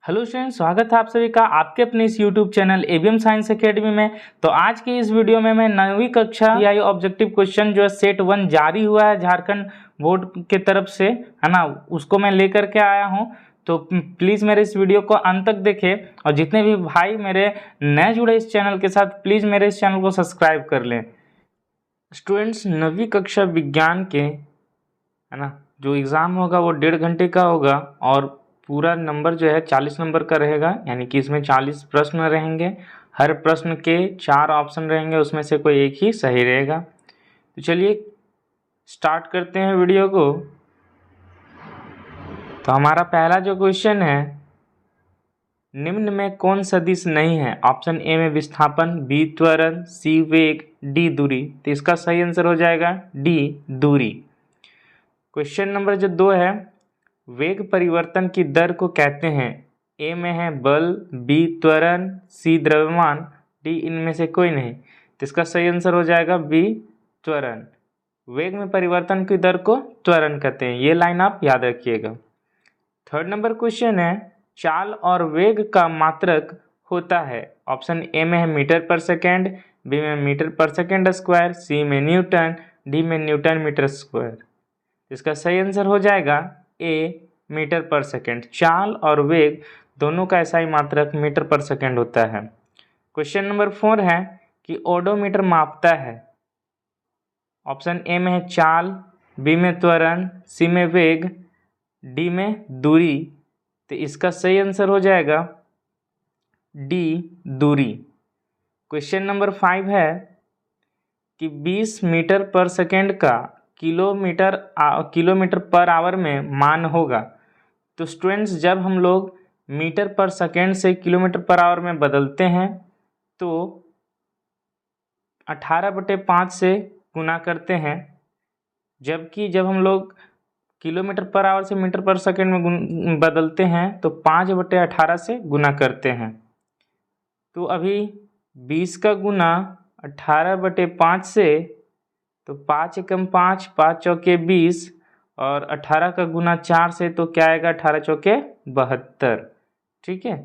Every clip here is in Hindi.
हेलो स्टूडेंट, स्वागत है आप सभी का आपके अपने इस YouTube channel ABM science academy में। तो आज की इस वीडियो में मैं 9वीं कक्षा आई ऑब्जेक्टिव क्वेश्चन जो है सेट 1 जारी हुआ है झारखंड बोर्ड के तरफ से, है ना, उसको मैं लेकर के आया हूं। तो प्लीज़ मेरे इस वीडियो को अंत तक देखें और जितने भी भाई मेरे नए जुड़े इस चैनल के साथ प्लीज़ मेरे इस चैनल को सब्सक्राइब कर लें। स्टूडेंट्स, 9वीं कक्षा विज्ञान के, है ना, जो एग्ज़ाम होगा वो 1.5 घंटे का होगा और पूरा नंबर जो है 40 नंबर का रहेगा, यानी कि इसमें 40 प्रश्न रहेंगे। हर प्रश्न के 4 ऑप्शन रहेंगे, उसमें से कोई एक ही सही रहेगा। तो चलिए स्टार्ट करते हैं वीडियो को। तो हमारा पहला जो क्वेश्चन है, निम्न में कौन सदिश नहीं है? ऑप्शन ए में विस्थापन, बी त्वरण, सी वेग, डी दूरी। तो इसका सही आंसर हो जाएगा डी दूरी। क्वेश्चन नंबर जो 2 है, वेग परिवर्तन की दर को कहते हैं? ए में है बल, बी त्वरण, सी द्रव्यमान, डी इनमें से कोई नहीं। तो इसका सही आंसर हो जाएगा बी त्वरण। वेग में परिवर्तन की दर को त्वरण कहते हैं, ये लाइन आप याद रखिएगा। थर्ड नंबर क्वेश्चन है, चाल और वेग का मात्रक होता है? ऑप्शन ए में है मीटर पर सेकेंड, बी में मीटर पर सेकेंड स्क्वायर, सी में न्यूटन, डी में न्यूटन मीटर स्क्वायर। इसका सही आंसर हो जाएगा ए मीटर पर सेकेंड। चाल और वेग दोनों का ऐसा ही मात्रक मीटर पर सेकेंड होता है। क्वेश्चन नंबर 4 है कि ओडोमीटर मापता है? ऑप्शन ए में है चाल, बी में त्वरण, सी में वेग, डी में दूरी। तो इसका सही आंसर हो जाएगा डी दूरी। क्वेश्चन नंबर 5 है कि 20 मीटर पर सेकेंड का किलोमीटर पर आवर में मान होगा। तो स्टूडेंट्स, जब हम लोग मीटर पर सेकेंड से किलोमीटर पर आवर में बदलते हैं तो 18/5 से गुना करते हैं, जबकि जब हम लोग किलोमीटर पर आवर से मीटर पर सेकेंड में बदलते हैं तो 5/18 से गुना करते हैं। तो अभी 20 का गुना 18/5 से, तो 5 एकम 5, 5 चौके 20 और 18 का गुना 4 से, तो क्या आएगा 18 चौके 72। ठीक है,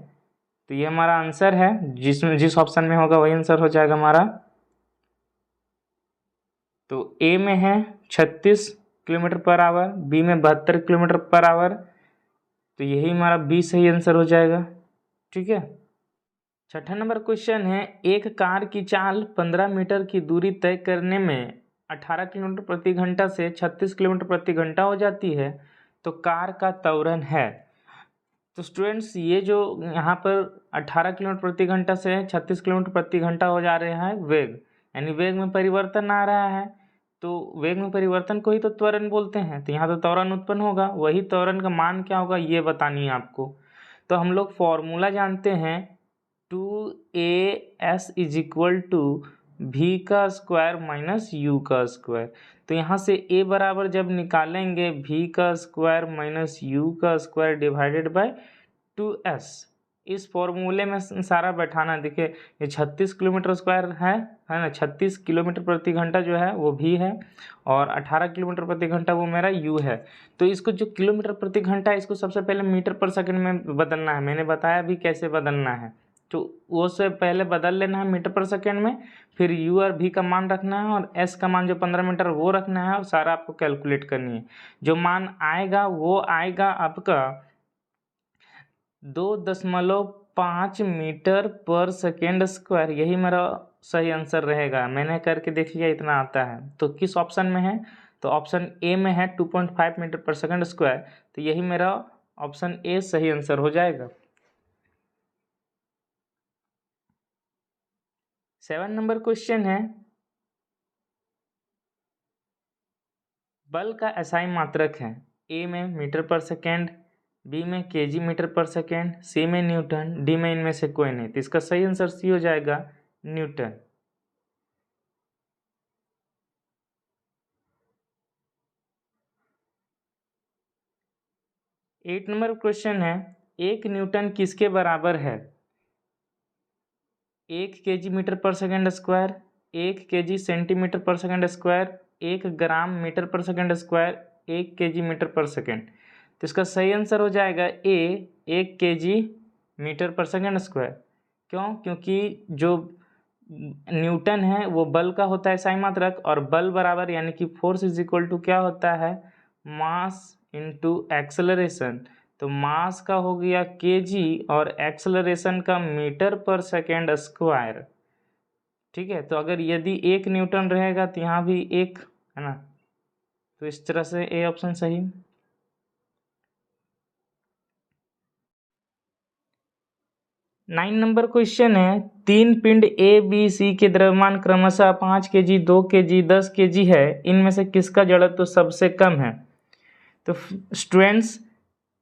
तो ये हमारा आंसर है, जिस ऑप्शन में होगा वही आंसर हो जाएगा हमारा। तो ए में है 36 किलोमीटर पर आवर, बी में 72 किलोमीटर पर आवर, तो यही हमारा बी सही आंसर हो जाएगा। ठीक है, छठा नंबर क्वेश्चन है, एक कार की चाल 15 मीटर की दूरी तय करने में 18 किलोमीटर प्रति घंटा से 36 किलोमीटर प्रति घंटा हो जाती है, तो कार का त्वरण है? तो स्टूडेंट्स, ये जो यहाँ पर 18 किलोमीटर प्रति घंटा से 36 किलोमीटर प्रति घंटा हो जा रहा है वेग, यानी वेग में परिवर्तन आ रहा है। तो वेग में परिवर्तन को ही तो त्वरण बोलते हैं, तो यहाँ तो त्वरण उत्पन्न होगा, वही त्वरण का मान क्या होगा ये बतानी है आपको। तो हम लोग फॉर्मूला जानते हैं, 2as = v का स्क्वायर माइनस u का स्क्वायर। तो यहाँ से a बराबर जब निकालेंगे v का स्क्वायर माइनस u का स्क्वायर डिवाइडेड बाय 2s, इस फॉर्मूले में सारा बैठाना। देखिए ये 36 किलोमीटर स्क्वायर है ना, 36 किलोमीटर प्रति घंटा जो है वो v है और 18 किलोमीटर प्रति घंटा वो मेरा u है। तो इसको जो किलोमीटर प्रति घंटा है इसको सबसे पहले मीटर पर सेकंड में बदलना है, मैंने बताया भी कैसे बदलना है। तो वो से पहले बदल लेना है मीटर पर सेकेंड में, फिर u और v का मान रखना है और s का मान जो 15 मीटर वो रखना है और सारा आपको कैलकुलेट करनी है। जो मान आएगा वो आएगा आपका 2.5 मीटर पर सेकेंड स्क्वायर, यही मेरा सही आंसर रहेगा। मैंने करके देख लिया, इतना आता है। तो किस ऑप्शन में है? तो ऑप्शन ए में है 2.5 मीटर पर सेकेंड स्क्वायर, तो यही मेरा ऑप्शन ए सही आंसर हो जाएगा। 7 नंबर क्वेश्चन है, बल का एसआई मात्रक है? ए में मीटर पर सेकेंड, बी में केजी मीटर पर सेकेंड, सी में न्यूटन, डी में इनमें से कोई नहीं। तो इसका सही आंसर सी हो जाएगा न्यूटन। एट नंबर क्वेश्चन है, 1 न्यूटन किसके बराबर है? 1 केजी मीटर पर सेकेंड स्क्वायर, 1 केजी सेंटीमीटर पर सेकेंड स्क्वायर, 1 ग्राम मीटर पर सेकेंड स्क्वायर, 1 केजी मीटर पर सेकेंड। तो इसका सही आंसर हो जाएगा ए 1 केजी मीटर पर सेकेंड स्क्वायर। क्यों? क्योंकि जो न्यूटन है वो बल का होता है SI मात्रक, और बल बराबर यानी कि फोर्स इज इक्वल टू क्या होता है, मास इनटू एक्सेलरेशन। तो मास का हो गया kg और एक्सेलरेशन का मीटर पर सेकेंड स्क्वायर। ठीक है, तो अगर यदि 1 न्यूटन रहेगा तो यहाँ भी 1 है ना, तो इस तरह से ए ऑप्शन सही। 9 नंबर क्वेश्चन है, 3 पिंड ए बी सी के द्रव्यमान क्रमशः 5 kg, 2 kg, 10 kg है, इनमें से किसका जड़त्व सबसे कम है? तो स्टूडेंट्स,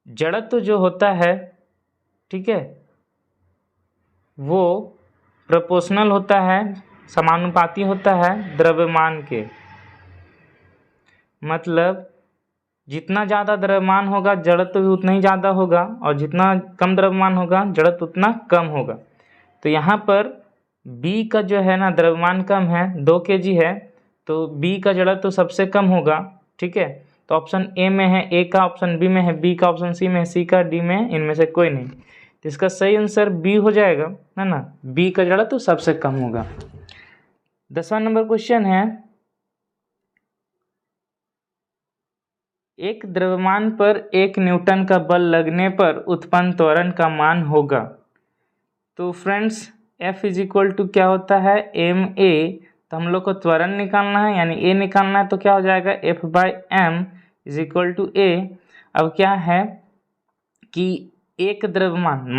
जड़त्व जो होता है, ठीक है, वो प्रोपोर्शनल होता है, समानुपाती होता है द्रव्यमान के। मतलब जितना ज़्यादा द्रव्यमान होगा जड़त्व भी उतना ही ज़्यादा होगा, और जितना कम द्रव्यमान होगा जड़त्व उतना कम होगा। तो यहाँ पर B का जो है ना द्रव्यमान कम है, 2 kg है, तो B का जड़त्व सबसे कम होगा। ठीक है, तो ऑप्शन ए में है A का, ऑप्शन बी में है B का, ऑप्शन सी में है C का, डी में इनमें से कोई नहीं। तो इसका सही आंसर B हो जाएगा, है ना, B का जड़त्व सबसे कम होगा। 10वां नंबर क्वेश्चन है, एक द्रव्यमान पर 1 न्यूटन का बल लगने पर उत्पन्न त्वरण का मान होगा। तो friends F is equal to क्या होता है, ma। तो हम लोग को त्वरण निकालना है यानी a निकालना है, तो क्या हो जाएगा F/m is equal to a। अब क्या है कि एक द्रव्यमान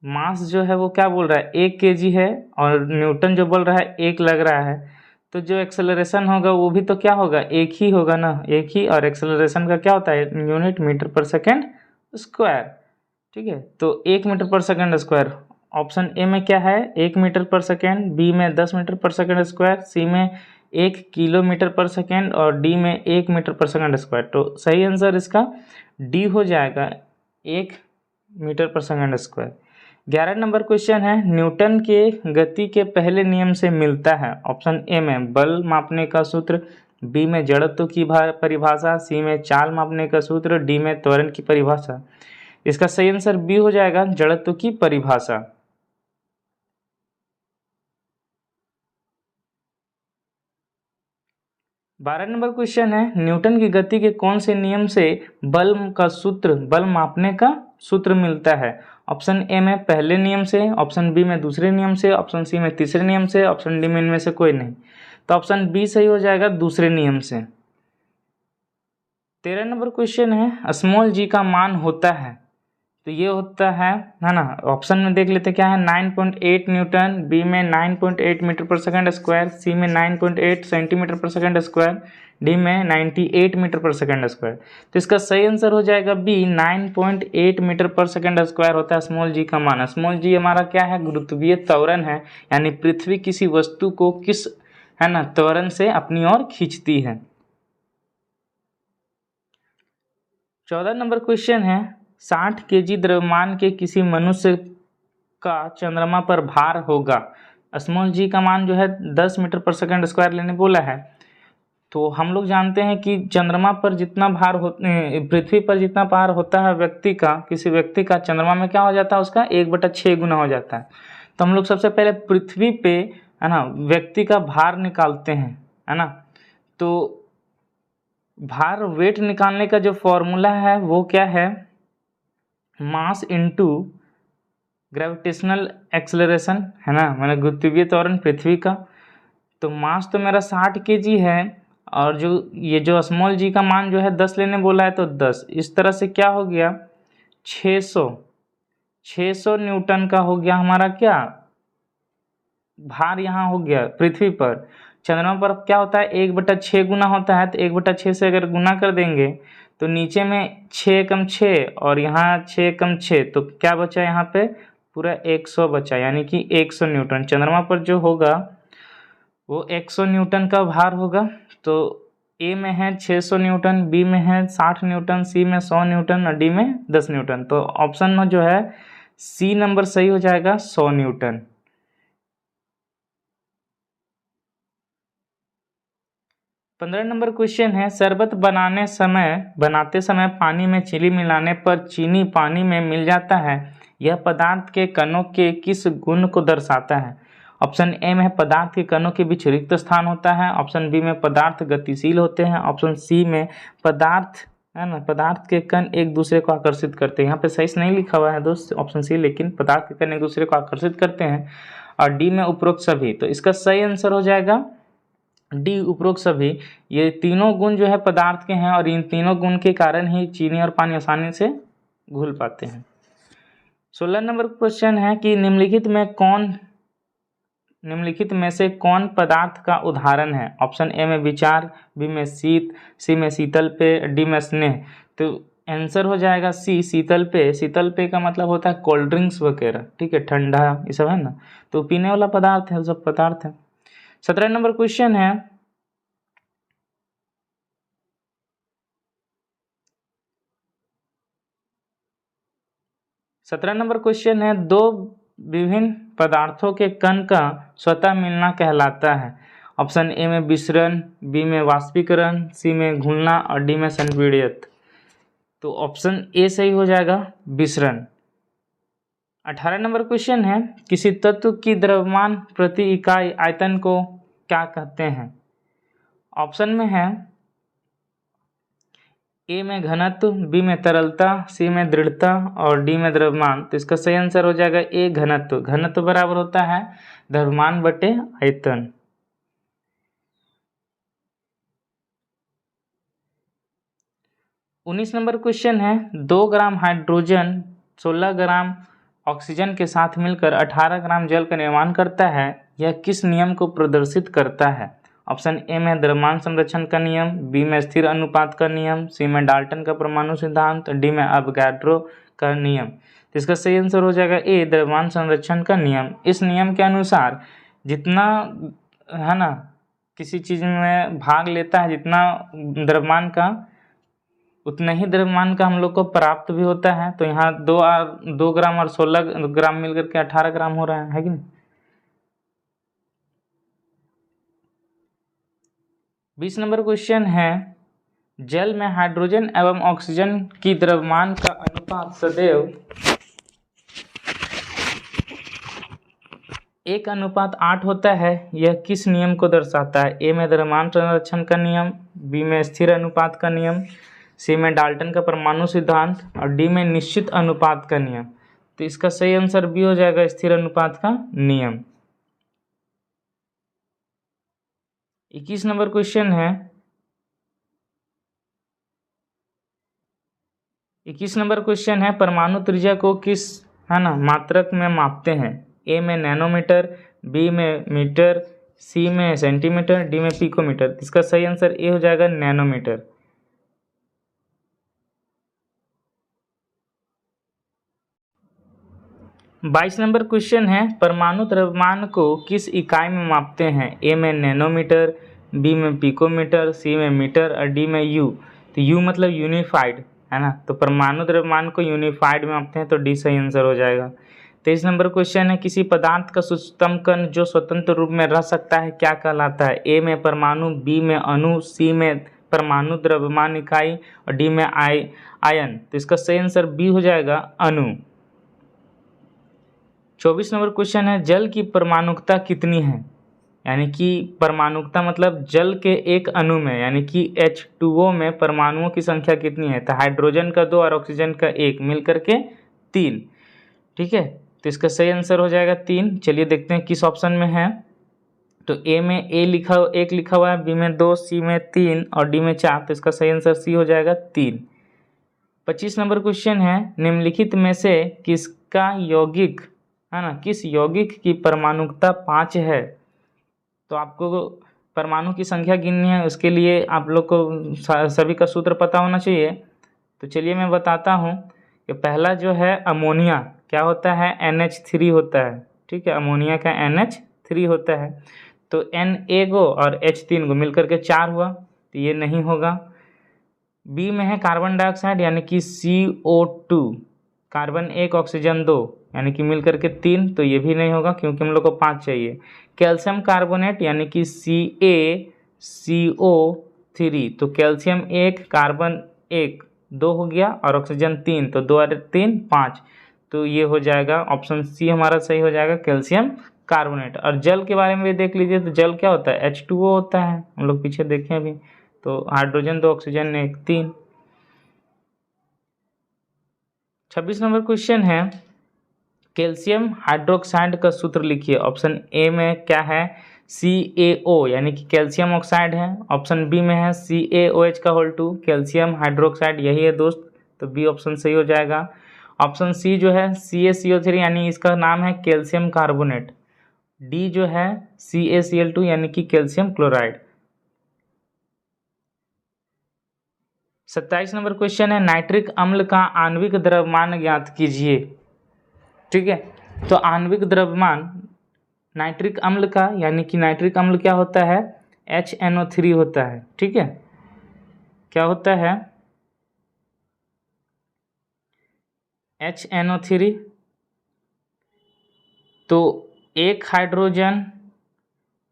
मास जो है वो क्या बोल रहा है 1 kg है, और न्यूटन जो बोल रहा है 1 लग रहा है, तो जो एक्सेलरेशन होगा वो भी तो क्या होगा, एक ही होगा ना, एक ही। और एक्सेलरेशन का क्या होता है यूनिट, मीटर पर सेकेंड स्क्वायर। ठीक है, तो 1 मीटर पर सेकेंड स्क्वायर। ऑप्शन ए में क्या है 1 मीटर पर सेकेंड, बी में 10 मीटर पर सेकेंड स्क्वायर, सी में 1 किलोमीटर पर सेकेंड, और डी में 1 मीटर पर सेकेंड स्क्वायर। तो सही आंसर इसका डी हो जाएगा, 1 मीटर पर सेकेंड स्क्वायर। 11 नंबर क्वेश्चन है, न्यूटन के गति के पहले नियम से मिलता है। ऑप्शन ए में बल मापने का सूत्र, बी में जड़त्व की परिभाषा, सी में चाल मापने का सूत्र, डी में त्वरण की परिभाषा। इसका सही आंसर बी हो जाएगा, जड़त्व की परिभाषा। 12 नंबर क्वेश्चन है, न्यूटन की गति के कौन से नियम से बल का सूत्र, बल मापने का सूत्र मिलता है? ऑप्शन ए में पहले नियम से, ऑप्शन बी में दूसरे नियम से, ऑप्शन सी में तीसरे नियम से, ऑप्शन डी में इनमें से कोई नहीं। तो ऑप्शन बी सही हो जाएगा, दूसरे नियम से। 13 नंबर क्वेश्चन है, स्मॉल जी का मान होता है, तो ये होता है ना, ऑप्शन में देख लेते क्या है 9.8 न्यूटन, बी में 9.8 मीटर पर सेकंड स्क्वायर, सी में 9.8 सेंटीमीटर पर सेकंड स्क्वायर, डी में 98 मीटर पर सेकंड स्क्वायर। तो इसका सही आंसर हो जाएगा बी, 9.8 मीटर पर सेकंड स्क्वायर होता है स्मॉल जी का मान। स्मॉल जी हमारा क्या है, गुरुत्वीय त्वरण है, यानी पृथ्वी किसी वस्तु को किस है ना त्वरण से अपनी ओर खींचती है। 14 नंबर क्वेश्चन है, 60 kg द्रव्यमान के किसी मनुष्य का चंद्रमा पर भार होगा। स्मॉल जी का मान जो है 10 मीटर पर सेकंड स्क्वायर लेने बोला है। तो हम लोग जानते हैं कि चंद्रमा पर जितना भार पृथ्वी पर जितना भार होता है व्यक्ति का, किसी व्यक्ति का, चंद्रमा में क्या हो जाता है उसका 1/6 गुना हो जाता है। तो हम लोग सबसे पहले पृथ्वी पे है ना व्यक्ति का भार निकालते हैं, है ना। तो भार वेट निकालने का जो फॉर्मूला है वो क्या है, मास इनटू ग्रेविटेशनल एक्सेलरेशन, है ना, मैंने गुरुत्वीय त्वरण पृथ्वी का। तो मास तो मेरा 60 kg है, और जो ये जो स्मॉल जी का मान जो है 10 लेने बोला है, तो 10 इस तरह से क्या हो गया 600 न्यूटन का हो गया हमारा क्या भार यहाँ हो गया पृथ्वी पर। चंद्रमा पर क्या होता है 1/6 गुना होता है, तो 1/6 से अगर गुना कर देंगे तो नीचे में 6 कम 6 और यहाँ 6 कम 6, तो क्या बचा यहाँ पे पूरा 100 बचा, यानी कि 100 न्यूटन चंद्रमा पर जो होगा वो 100 न्यूटन का भार होगा। तो ए में है 600 न्यूटन, बी में है 60 न्यूटन, सी में 100 न्यूटन और डी में 10 न्यूटन। तो ऑप्शन जो है सी नंबर सही हो जाएगा, 100 न्यूटन। 15 नंबर क्वेश्चन है, शरबत बनाते समय पानी में चीनी मिलाने पर चीनी पानी में मिल जाता है, यह पदार्थ के कणों के किस गुण को दर्शाता है? ऑप्शन ए में पदार्थ के कणों के बीच रिक्त स्थान होता है, ऑप्शन बी में पदार्थ गतिशील होते हैं, ऑप्शन सी में पदार्थ के कण एक दूसरे को आकर्षित करते हैं। यहाँ पे सही से नहीं लिखा हुआ है दोस्त ऑप्शन सी, लेकिन पदार्थ के कण एक दूसरे को आकर्षित करते हैं। और डी में उपरोक्त सभी। तो इसका सही आंसर हो जाएगा डी, उपरोक्त सभी। ये तीनों गुण जो है पदार्थ के हैं और इन तीनों गुण के कारण ही चीनी और पानी आसानी से घुल पाते हैं। 16 नंबर क्वेश्चन है कि निम्नलिखित में से कौन पदार्थ का उदाहरण है? ऑप्शन ए में विचार, बी में शीत, सी में शीतल पेय, डी में स्नेह। तो आंसर हो जाएगा सी, शीतल पेय। शीतल पेय का मतलब होता है कोल्ड ड्रिंक्स वगैरह, ठीक है, ठंडा ये सब है ना, तो पीने वाला पदार्थ है, सब पदार्थ है। 17 नंबर क्वेश्चन है, दो विभिन्न पदार्थों के कण का स्वतः मिलना कहलाता है। ऑप्शन ए में विसरण, बी में वाष्पीकरण, सी में घुलना और डी में संपीड़ित। तो ऑप्शन ए सही हो जाएगा, विसरण। 18 नंबर क्वेश्चन है, किसी तत्व की द्रव्यमान प्रति इकाई आयतन को क्या कहते हैं? ऑप्शन में है ए में घनत्व, बी में तरलता, सी में दृढ़ता और डी में द्रव्यमान। तो इसका सही आंसर हो जाएगा ए, घनत्व। घनत्व बराबर होता है द्रव्यमान बटे आयतन। 19 नंबर क्वेश्चन है, 2 ग्राम हाइड्रोजन 16 ग्राम ऑक्सीजन के साथ मिलकर 18 ग्राम जल का निर्माण करता है, यह किस नियम को प्रदर्शित करता है? ऑप्शन ए में द्रव्यमान संरक्षण का नियम, बी में स्थिर अनुपात का नियम, सी में डाल्टन का परमाणु सिद्धांत, डी में अवोगाड्रो का नियम। तो इसका सही आंसर हो जाएगा ए, द्रव्यमान संरक्षण का नियम। इस नियम के अनुसार जितना है ना किसी चीज़ में भाग लेता है जितना द्रव्यमान का, उतना ही द्रव्यमान का हम लोग को प्राप्त भी होता है। तो यहाँ 2 ग्राम और 16 ग्राम मिलकर के 18 ग्राम हो रहा है कि नहीं। 20 नंबर क्वेश्चन है, जल में हाइड्रोजन एवं ऑक्सीजन की द्रव्यमान का अनुपात सदैव 1:8 होता है, यह किस नियम को दर्शाता है? ए में द्रव्यमान संरक्षण का नियम, बी में स्थिर अनुपात का नियम, सी में डाल्टन का परमाणु सिद्धांत और डी में निश्चित अनुपात का नियम। तो इसका सही आंसर बी हो जाएगा, स्थिर अनुपात का नियम। 21 नंबर क्वेश्चन है, 21 नंबर क्वेश्चन है, परमाणु त्रिज्या को किस मात्रक में मापते हैं? ए में नैनोमीटर, बी में मीटर, सी में सेंटीमीटर, डी में पिकोमीटर। इसका सही आंसर ए हो जाएगा, नैनोमीटर। 22 नंबर क्वेश्चन है, परमाणु द्रव्यमान को किस इकाई में मापते हैं? ए में नैनोमीटर, बी में पिकोमीटर, सी में मीटर और डी में यू। तो यू मतलब यूनिफाइड है ना, तो परमाणु द्रव्यमान को यूनिफाइड में मापते हैं, तो डी सही आंसर हो जाएगा। 23 नंबर क्वेश्चन है, किसी पदार्थ का सूक्ष्मतम कण जो स्वतंत्र रूप में रह सकता है क्या कहलाता है? ए में परमाणु, बी में अणु, सी में परमाणु द्रव्यमान इकाई और डी में आयन। तो इसका सही आंसर बी हो जाएगा, अणु। 24 नंबर क्वेश्चन है, जल की परमाणुकता कितनी है? यानी कि परमाणुकता मतलब जल के एक अणु में यानी कि H2O में परमाणुओं की संख्या कितनी है? तो हाइड्रोजन का 2 और ऑक्सीजन का 1 मिलकर के 3। ठीक है, तो इसका सही आंसर हो जाएगा 3। चलिए देखते हैं किस ऑप्शन में है। तो ए में एक लिखा हुआ है, बी में 2, सी में 3 और डी में 4। तो इसका सही आंसर सी हो जाएगा, 3। 25 नंबर क्वेश्चन है, निम्नलिखित में से किसका यौगिक किस यौगिक की परमाणुकता 5 है? तो आपको परमाणु की संख्या गिननी है, उसके लिए आप लोग को सभी का सूत्र पता होना चाहिए। तो चलिए मैं बताता हूँ कि पहला जो है अमोनिया, क्या होता है? NH3 होता है। ठीक है, अमोनिया का NH3 होता है। तो Na को और H3 को मिलकर के 4 हुआ, तो ये नहीं होगा। बी में है कार्बन डाइऑक्साइड यानी कि CO2, कार्बन 1 ऑक्सीजन 2 यानी कि मिलकर के 3, तो ये भी नहीं होगा क्योंकि हम लोग को 5 चाहिए। कैल्शियम कार्बोनेट यानी कि CaCO 3, तो कैल्शियम 1, कार्बन 1, 2 हो गया और ऑक्सीजन 3, तो 2 और 3 5, तो ये हो जाएगा ऑप्शन सी हमारा सही हो जाएगा, कैल्शियम कार्बोनेट। और जल के बारे में भी देख लीजिए, तो जल क्या होता है, H2O होता है, हम लोग पीछे देखें अभी, तो हाइड्रोजन 2, ऑक्सीजन 1, 3। 26 नंबर क्वेश्चन है, कैल्शियम हाइड्रोक्साइड का सूत्र लिखिए। ऑप्शन ए में क्या है, CaO यानी कि कैल्शियम ऑक्साइड है। ऑप्शन बी में है CaOH2 कैल्शियम हाइड्रोक्साइड, यही है दोस्त, तो बी ऑप्शन सही हो जाएगा। ऑप्शन सी जो है CaCO3 यानी इसका नाम है कैल्शियम कार्बोनेट। डी जो है CaCl2 यानी कि कैल्शियम क्लोराइड। 27 नंबर क्वेश्चन है, नाइट्रिक अम्ल का आणविक द्रव्यमान ज्ञात कीजिए। ठीक है, तो आणविक द्रव्यमान नाइट्रिक अम्ल का, यानी कि नाइट्रिक अम्ल क्या होता है, HNO3 होता है। ठीक है, क्या होता है, HNO3। तो एक हाइड्रोजन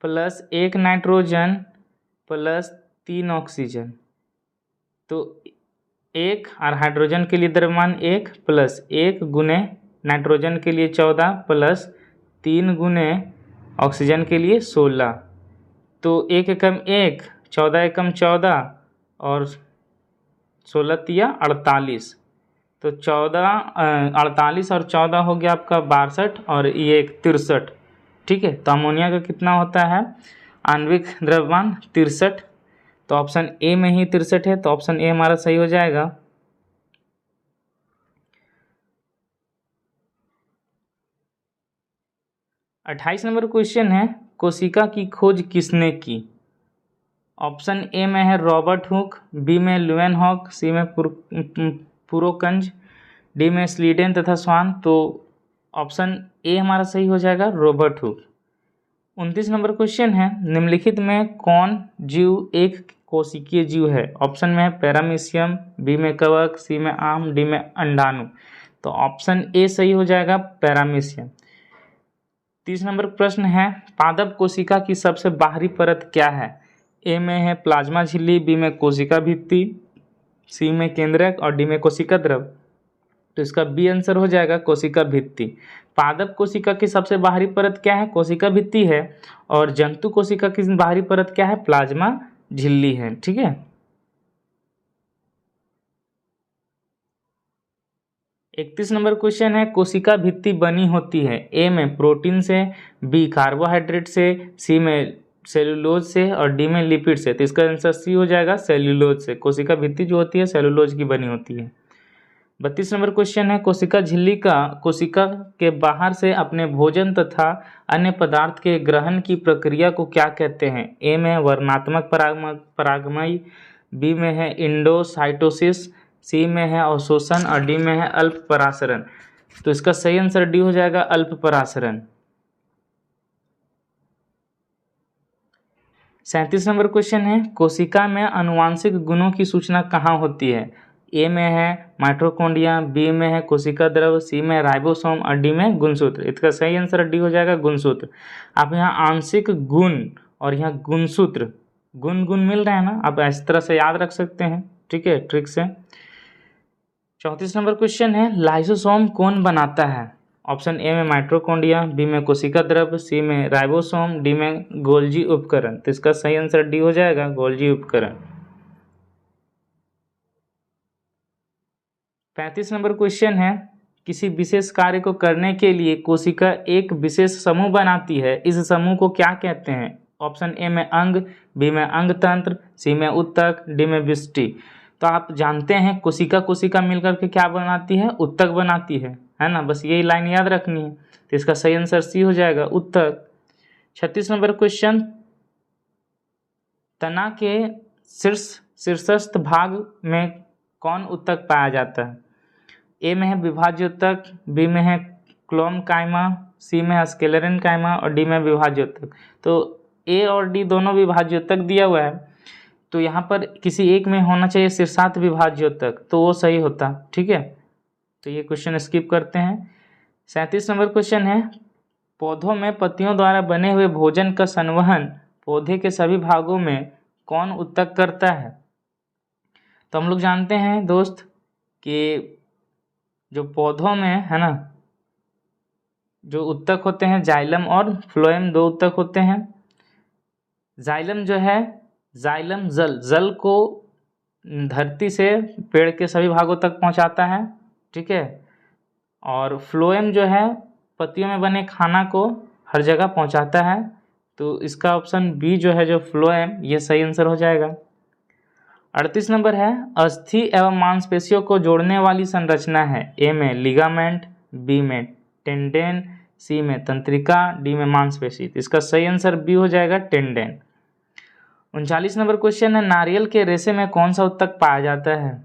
प्लस एक नाइट्रोजन प्लस 3 ऑक्सीजन, तो एक, और हाइड्रोजन के लिए द्रव्यमान 1 प्लस 1 गुने नाइट्रोजन के लिए 14 प्लस 3 गुने ऑक्सीजन के लिए 16, तो 1 एकम 1, 14 एकम 14 और 16 तिया 48, तो 48 और 14 हो गया आपका 62 और ये 63। ठीक है, तो अमोनिया का कितना होता है आणविक द्रव्यमान 63, तो ऑप्शन ए में ही 63 है, तो ऑप्शन ए हमारा सही हो जाएगा। अट्ठाईस नंबर क्वेश्चन है, कोशिका की खोज किसने की। ऑप्शन ए में है रॉबर्ट हुक, बी में ल्यूवेनहॉक, सी में पुरोकंज, डी में स्लीडेन तथा स्वान, तो ऑप्शन ए हमारा सही हो जाएगा, रॉबर्ट हुक। 29 नंबर क्वेश्चन है, निम्नलिखित में कौन जीव एक कोशिकीय जीव है। ऑप्शन में है पैरामीशियम, बी में कवक, सी में आम, डी में अंडाणु, तो ऑप्शन ए सही हो जाएगा, पैरामीशियम। 30 नंबर प्रश्न है, पादप कोशिका की सबसे बाहरी परत क्या है। ए में है प्लाज्मा झिल्ली, बी में कोशिका भित्ति, सी में केंद्रक और डी में कोशिका द्रव, तो इसका बी आंसर हो जाएगा कोशिका भित्ति। पादप कोशिका की सबसे बाहरी परत क्या है, कोशिका भित्ति है, और जंतु कोशिका की बाहरी परत क्या है, प्लाज्मा झिल्ली है। ठीक है, 31 नंबर क्वेश्चन है, कोशिका भित्ति बनी होती है। ए में प्रोटीन से, बी कार्बोहाइड्रेट से, सी में सेलुलोज से और डी में लिपिड से, तो इसका आंसर सी हो जाएगा, सेलुलोज से। कोशिका भित्ति जो होती है सेलुलोज की बनी होती है। 32 नंबर क्वेश्चन है, कोशिका झिल्ली का कोशिका के बाहर से अपने भोजन तथा अन्य पदार्थ के ग्रहण की प्रक्रिया को क्या कहते हैं। ए में वर्णात्मक परागमयी, बी में है इंडोसाइटोसिस, सी में है अवशोषण और डी में है अल्प परासरण, तो इसका सही आंसर डी हो जाएगा, अल्प परासरण। 37 नंबर क्वेश्चन है, कोशिका में आनुवांशिक गुणों की सूचना कहाँ होती है। ए में है माइटोकॉन्ड्रिया, बी में है कोशिका द्रव, सी में राइबोसोम और डी में गुणसूत्र, इसका सही आंसर डी हो जाएगा, गुणसूत्र। आप यहाँ आंशिक गुण और यहाँ गुणसूत्र, गुण गुण मिल रहे हैं ना, आप इस तरह से याद रख सकते हैं। ठीक है, ट्रिक से। 34 नंबर क्वेश्चन है, लाइसोसोम कौन बनाता है। ऑप्शन ए में माइटोकॉन्ड्रिया, बी में कोशिका द्रव, सी में राइबोसोम, डी में गोल्जी उपकरण, तो इसका सही आंसर डी हो जाएगा, गोल्जी उपकरण। 35 नंबर क्वेश्चन है, किसी विशेष कार्य को करने के लिए कोशिका एक विशेष समूह बनाती है, इस समूह को क्या कहते हैं। ऑप्शन ए में अंग, बी में अंग तंत्र, सी में उत्तक, डी में विष्टि, तो आप जानते हैं कोशिका मिलकर के क्या बनाती है, उत्तक बनाती है ना, बस यही लाइन याद रखनी है, तो इसका सही आंसर सी हो जाएगा, उत्तक। 36 नंबर क्वेश्चन, तना के शीर्षस्थ भाग में कौन उत्तक पाया जाता है। ए में है विभाज्य उत्तक, बी में है क्लोम कायमा, सी में है स्केलेरन कायमा और डी में विभाज्य उत्तक, तो ए और डी दोनों विभाज्य उत्तक दिया हुआ है, तो यहाँ पर किसी एक में होना चाहिए शीर्षार्थ विभाज्य उत्तक, तो वो सही होता। ठीक है, तो ये क्वेश्चन स्किप करते हैं। 37 नंबर क्वेश्चन है, पौधों में पत्तियों द्वारा बने हुए भोजन का संवहन पौधे के सभी भागों में कौन उत्तक करता है? तो हम लोग जानते हैं दोस्त कि जो पौधों में है ना, जो उत्तक होते हैं जाइलम और फ्लोएम, दो उत्तक होते हैं। जाइलम जो है, जाइलम जल को धरती से पेड़ के सभी भागों तक पहुंचाता है, ठीक है। और फ्लोएम जो है पत्तियों में बने खाना को हर जगह पहुंचाता है। तो इसका ऑप्शन बी जो है, जो फ्लोएम, ये सही आंसर हो जाएगा। 38 नंबर है, अस्थि एवं मांसपेशियों को जोड़ने वाली संरचना है। ए में लिगामेंट, बी में टेंडेन, सी में तंत्रिका, डी में मांसपेशी। तो इसका सही आंसर बी हो जाएगा, टेंडेन। 39 नंबर क्वेश्चन है, नारियल के रेशे में कौन सा उत्तक पाया जाता है?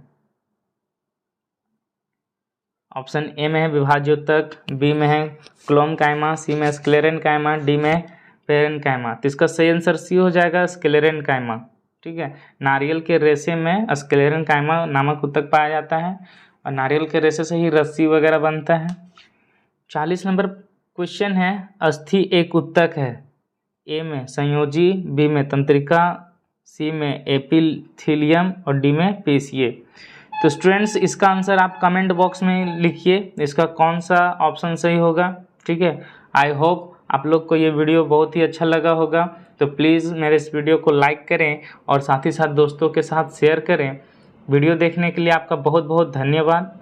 ऑप्शन ए में है विभाज्योतक, बी में है क्लोमकाइमा, सी में स्क्लेरेनकाइमा, डी में पेरेनकाइमा। तो इसका सही आंसर सी हो जाएगा, स्क्लेरेनकाइमा, ठीक है। नारियल के रेशे में स्क्लेरेनकाइमा नामक उत्तक पाया जाता है और नारियल के रेशे से ही रस्सी वगैरह बनता है। 40 नंबर क्वेश्चन है, अस्थि एक उत्तक है। ए में संयोजी, बी में तंत्रिका, सी में एपिथेलियम और डी में पेशिये। तो स्टूडेंट्स इसका आंसर आप कमेंट बॉक्स में लिखिए, इसका कौन सा ऑप्शन सही होगा, ठीक है। आई होप आप लोग को ये वीडियो बहुत ही अच्छा लगा होगा। तो प्लीज़ मेरे इस वीडियो को लाइक करें और साथ ही साथ दोस्तों के साथ शेयर करें। वीडियो देखने के लिए आपका बहुत बहुत धन्यवाद।